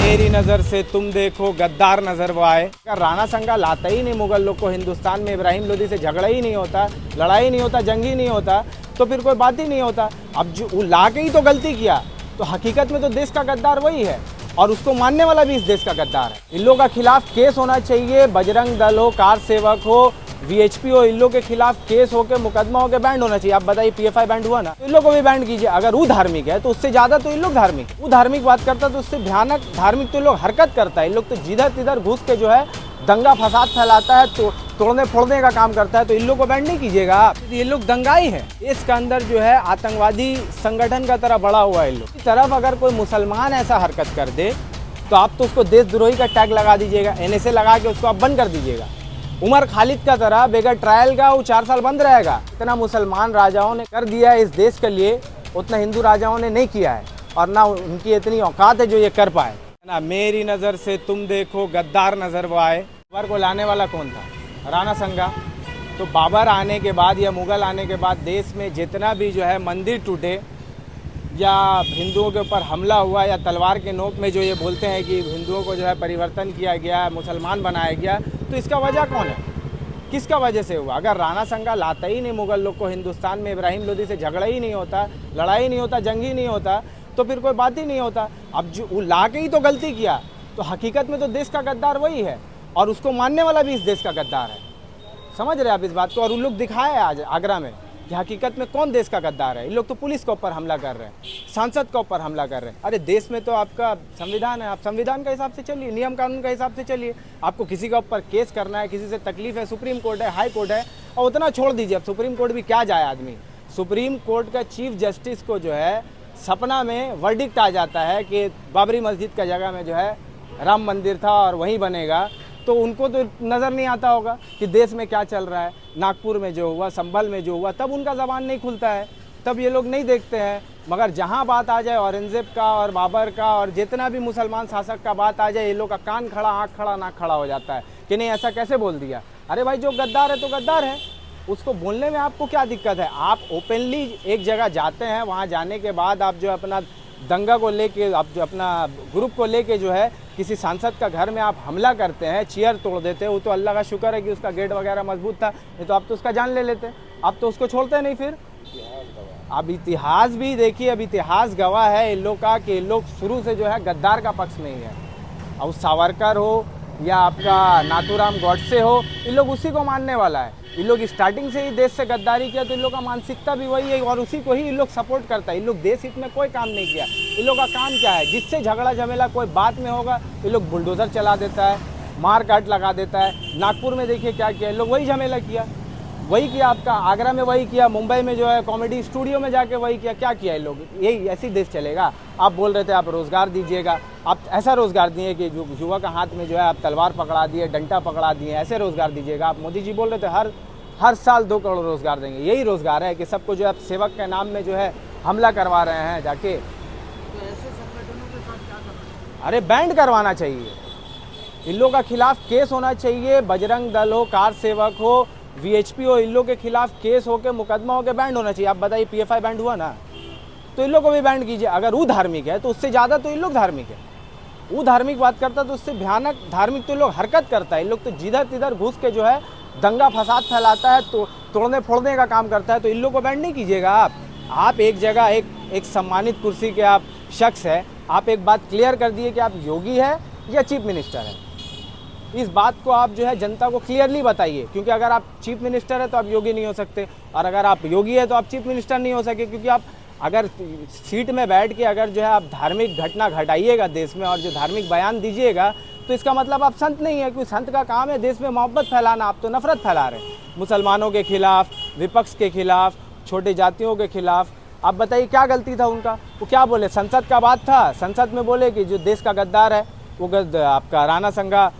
मेरी नज़र से तुम देखो गद्दार नजर वो आए। अगर राणा संगा लाता ही नहीं मुगल लोग को हिंदुस्तान में, इब्राहिम लोदी से झगड़ा ही नहीं होता, लड़ाई नहीं होता, जंग ही नहीं होता, तो फिर कोई बात ही नहीं होता। अब जो वो ला के ही तो गलती किया, तो हकीकत में तो देश का गद्दार वही है और उसको मानने वाला भी इस देश का गद्दार है। इन लोगों का खिलाफ केस होना चाहिए, बजरंग दल हो, कार सेवक हो, वीएचपी हो, इन लोगों के खिलाफ केस होके मुकदमा होके बैंड होना चाहिए। आप बताइए पीएफआई बैंड हुआ ना, तो इन लोगों को भी बैंड कीजिए। अगर वो धार्मिक है तो उससे ज्यादा तो इन लोग धार्मिक, वो धार्मिक बात करता तो उससे भयानक धार्मिक तो लोग हरकत करता है। इन लोग तो जिधर तिधर घुस के जो है दंगा फसाद फैलाता है, तो तोड़ने फोड़ने का काम करता है, तो इन लोग को बैंड नहीं कीजिएगा। ये लोग दंगाई है, इसका अंदर जो है आतंकवादी संगठन का तरह बड़ा हुआ है। इन लोग की तरफ अगर कोई मुसलमान ऐसा हरकत कर दे तो आप तो उसको देशद्रोही का टैग लगा दीजिएगा, एनएसए लगा के उसको आप बंद कर दीजिएगा। उमर खालिद का तरह बेगर ट्रायल का वो 4 साल बंद रहेगा। इतना मुसलमान राजाओं ने कर दिया है इस देश के लिए, उतना हिंदू राजाओं ने नहीं किया है, और ना उनकी इतनी औकात है जो ये कर पाए ना। मेरी नज़र से तुम देखो गद्दार नजर वो आए। बाबर को लाने वाला कौन था? राणा संगा। तो बाबर आने के बाद या मुगल आने के बाद देश में जितना भी जो है मंदिर टूटे या हिंदुओं के ऊपर हमला हुआ या तलवार के नोक में जो ये बोलते हैं कि हिंदुओं को जो है परिवर्तन किया गया, मुसलमान बनाया गया, तो इसका वजह कौन है? किसका वजह से हुआ? अगर राणा संगा लाता ही नहीं मुगल लोग को हिंदुस्तान में, इब्राहिम लोदी से झगड़ा ही नहीं होता, लड़ाई नहीं होता, जंग ही नहीं होता, तो फिर कोई बात ही नहीं होता। अब जो वो ला के ही तो गलती किया, तो हकीकत में तो देश का गद्दार वही है और उसको मानने वाला भी इस देश का गद्दार है। समझ रहे आप इस बात को? और उन लोग दिखाए आज आगरा में कि हकीकत में कौन देश का गद्दार है। इन लोग तो पुलिस के ऊपर हमला कर रहे हैं, सांसद के ऊपर हमला कर रहे हैं। अरे देश में तो आपका संविधान है, आप संविधान के हिसाब से चलिए, नियम कानून के हिसाब से चलिए। आपको किसी के ऊपर केस करना है, किसी से तकलीफ है, सुप्रीम कोर्ट है, हाई कोर्ट है, और उतना छोड़ दीजिए। अब सुप्रीम कोर्ट भी क्या जाए आदमी। सुप्रीम कोर्ट का चीफ जस्टिस को जो है सपना में वर्डिक्ट आ जाता है कि बाबरी मस्जिद का जगह में जो है राम मंदिर था और वहीं बनेगा, तो उनको तो नज़र नहीं आता होगा कि देश में क्या चल रहा है। नागपुर में जो हुआ, संभल में जो हुआ, तब उनका ज़बान नहीं खुलता है, तब ये लोग नहीं देखते हैं। मगर जहाँ बात आ जाए औरंगज़ेब का और बाबर का और जितना भी मुसलमान शासक का बात आ जाए, ये लोग का कान खड़ा, आँख खड़ा, नाक खड़ा हो जाता है कि नहीं ऐसा कैसे बोल दिया। अरे भाई जो गद्दार है तो गद्दार है, उसको बोलने में आपको क्या दिक्कत है? आप ओपनली एक जगह जाते हैं, वहाँ जाने के बाद आप जो अपना दंगा को लेके, आप जो अपना ग्रुप को लेके जो है किसी सांसद का घर में आप हमला करते हैं, चेयर तोड़ देते हैं, वो तो अल्लाह का शुक्र है कि उसका गेट वगैरह मजबूत था, नहीं तो आप तो उसका जान ले लेते। आप तो उसको छोड़ते नहीं। फिर अब इतिहास भी देखिए, अब इतिहास गवाह है इन लोग का कि इन लोग शुरू से जो है गद्दार का पक्ष नहीं है। अब सावरकर हो या आपका नाथूराम गॉडसे हो, इन लोग उसी को मानने वाला है। इन लोग स्टार्टिंग से ही देश से गद्दारी किया, तो इन लोग का मानसिकता भी वही है और उसी को ही इन लोग सपोर्ट करता है। इन लोग देश हित में कोई काम नहीं किया। इन लोग का काम क्या है? जिससे झगड़ा झमेला कोई बात में होगा, इन लोग बुलडोज़र चला देता है, मार काट लगा देता है। नागपुर में देखिए क्या किया, इन लोग वही झमेला किया, वही किया। आपका आगरा में वही किया, मुंबई में जो है कॉमेडी स्टूडियो में जाके वही किया। क्या किया इन लोग? यही ऐसी देश चलेगा? आप बोल रहे थे आप रोज़गार दीजिएगा, आप ऐसा रोज़गार दिए कि जो युवा का हाथ में जो है आप तलवार पकड़ा दिए, डंडा पकड़ा दिए, ऐसे रोज़गार दीजिएगा। आप मोदी जी बोल रहे थे हर साल 2 करोड़ रोज़गार देंगे। यही रोज़गार है कि सबको जो है सेवक के नाम में जो है हमला करवा रहे हैं जाके। तो ऐसे संगठनों के साथ क्या करना? अरे बैंड करवाना चाहिए, इन लोगों का खिलाफ केस होना चाहिए। बजरंग दल हो, कार सेवक हो, वीएचपी हो, इन लोगों के खिलाफ केस होके मुकदमा होके बैंड होना चाहिए। आप बताइए पीएफआई बैंड हुआ ना, तो इन लोग को भी बैंड कीजिए। अगर वो धार्मिक है तो उससे ज़्यादा तो इन लोग धार्मिक है। वो धार्मिक बात करता तो उससे भयानक धार्मिक तो लोग हरकत करता है। इन लोग तो जिधर तिधर घुस के जो है दंगा फसाद फैलाता है, तो तोड़ने फोड़ने का काम करता है, तो इन लोग को बैंड नहीं कीजिएगा। आप एक जगह एक सम्मानित कुर्सी के आप शख्स है, आप एक बात क्लियर कर दिए कि आप योगी है या चीफ मिनिस्टर है। इस बात को आप जो है जनता को क्लियरली बताइए, क्योंकि अगर आप चीफ मिनिस्टर है तो आप योगी नहीं हो सकते, और अगर आप योगी है तो आप चीफ मिनिस्टर नहीं हो सके। क्योंकि आप अगर सीट में बैठ के अगर जो है आप धार्मिक घटना घटाइएगा देश में और जो धार्मिक बयान दीजिएगा, तो इसका मतलब आप संत नहीं है। क्योंकि संत का काम है देश में मोहब्बत फैलाना, आप तो नफरत फैला रहे हैं मुसलमानों के खिलाफ, विपक्ष के खिलाफ, छोटे जातियों के खिलाफ। आप बताइए क्या गलती था उनका? वो क्या बोले? संसद का बात था, संसद में बोले कि जो देश का गद्दार है वो आपका राणा संगा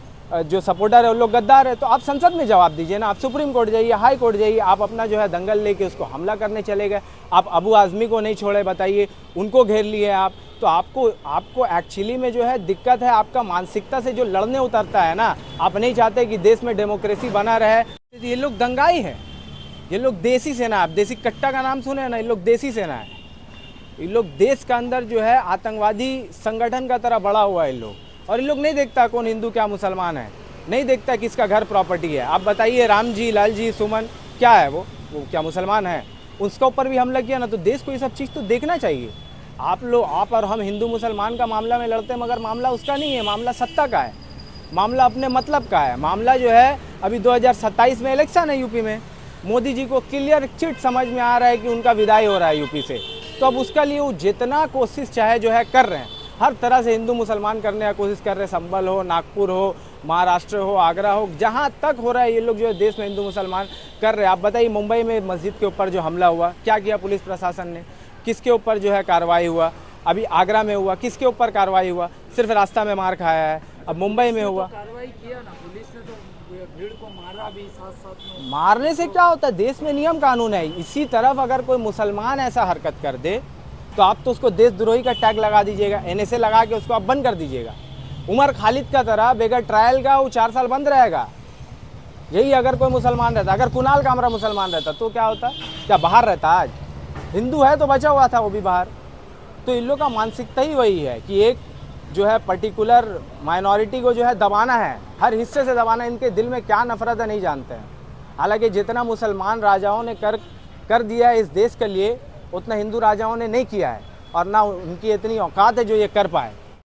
जो सपोर्टर है उन लोग गद्दार है। तो आप संसद में जवाब दीजिए ना, आप सुप्रीम कोर्ट जाइए, हाई कोर्ट जाइए। आप अपना जो है दंगल लेके उसको हमला करने चले गए, आप अबू आज़मी को नहीं छोड़े, बताइए उनको घेर लिए आप। तो आपको एक्चुअली में जो है दिक्कत है आपका मानसिकता से जो लड़ने उतरता है ना। आप नहीं चाहते कि देश में डेमोक्रेसी बना रहे। ये लोग दंगाई हैं, ये लोग देसी सेना। आप देसी कट्टा का नाम सुने ना, ये लोग देसी सेना है। इन लोग देश के अंदर जो है आतंकवादी संगठन का तरह बड़ा हुआ है। इन लोग और इन लोग नहीं देखता कौन हिंदू क्या मुसलमान है, नहीं देखता किसका घर प्रॉपर्टी है। आप बताइए राम जी, लाल जी, सुमन क्या है, वो क्या मुसलमान है? उसके ऊपर भी हमला किया ना, तो देश को ये सब चीज़ तो देखना चाहिए। आप और हम हिंदू मुसलमान का मामला में लड़ते हैं, मगर मामला उसका नहीं है, मामला सत्ता का है, मामला अपने मतलब का है। मामला जो है अभी 2027 में इलेक्शन है यूपी में, मोदी जी को क्लियर चिट समझ में आ रहा है कि उनका विदाई हो रहा है यूपी से, तो अब उसका लिए वो जितना कोशिश चाहे जो है कर रहे हैं, हर तरह से हिंदू मुसलमान करने की कोशिश कर रहे हैं। संभल हो, नागपुर हो, महाराष्ट्र हो, आगरा हो, जहाँ तक हो रहा है ये लोग जो है देश में हिंदू मुसलमान कर रहे हैं। आप बताइए मुंबई में मस्जिद के ऊपर जो हमला हुआ, क्या किया पुलिस प्रशासन ने, किसके ऊपर जो है कार्रवाई हुआ? अभी आगरा में हुआ, किसके ऊपर कार्रवाई हुआ? सिर्फ रास्ता में मार खाया है। अब मुंबई में हुआ, कार्रवाई किया ना पुलिस ने, तो भीड़ को मारा भी साथ साथ में। मारने से क्या होता है, देश में नियम कानून है। इसी तरफ अगर कोई मुसलमान ऐसा हरकत कर दे तो आप तो उसको देशद्रोही का टैग लगा दीजिएगा, NSA लगा के उसको आप बंद कर दीजिएगा। उमर खालिद का तरह बगैर ट्रायल का वो 4 साल बंद रहेगा। यही अगर कोई मुसलमान रहता, अगर कुणाल कामरा मुसलमान रहता तो क्या होता? क्या बाहर रहता? आज हिंदू है तो बचा हुआ था वो भी बाहर। तो इन लोग का मानसिकता ही वही है कि एक जो है पर्टिकुलर माइनॉरिटी को जो है दबाना है, हर हिस्से से दबाना। इनके दिल में क्या नफरत है नहीं जानते हैं। हालांकि जितना मुसलमान राजाओं ने कर दिया है इस देश के लिए, उतना हिंदू राजाओं ने नहीं किया है, और ना उनकी इतनी औकात है जो ये कर पाए।